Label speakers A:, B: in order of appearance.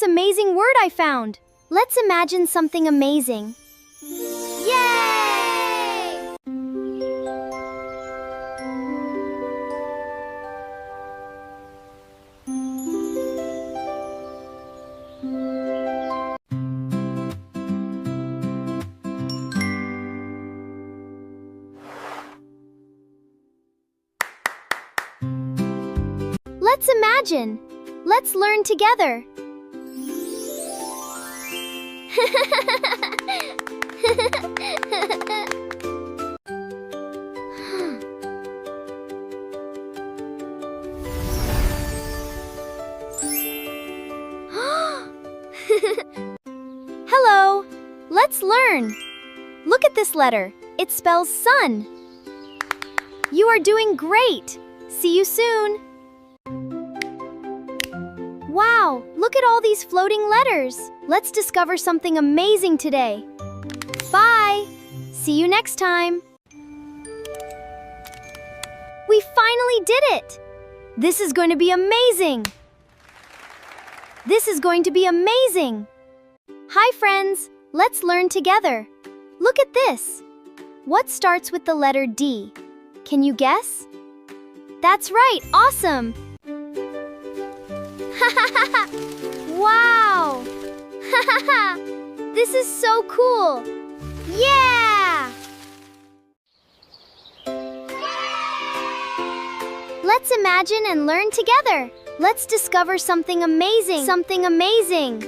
A: this amazing word I found. Let's imagine something amazing. Yay! Let's imagine. Let's learn together. Hello. Let's learn. Look at this letter. It spells sun. You are doing great. See you soon. Wow, look at all these floating letters. Let's discover something amazing today. Bye! See you next time. We finally did it! This is going to be amazing! This is going to be amazing! Hi friends, let's learn together. Look at this. What starts with the letter D? Can you guess? That's right, awesome! Wow! This is so cool! Yeah! Let's imagine and learn together. Let's discover something amazing. Something amazing.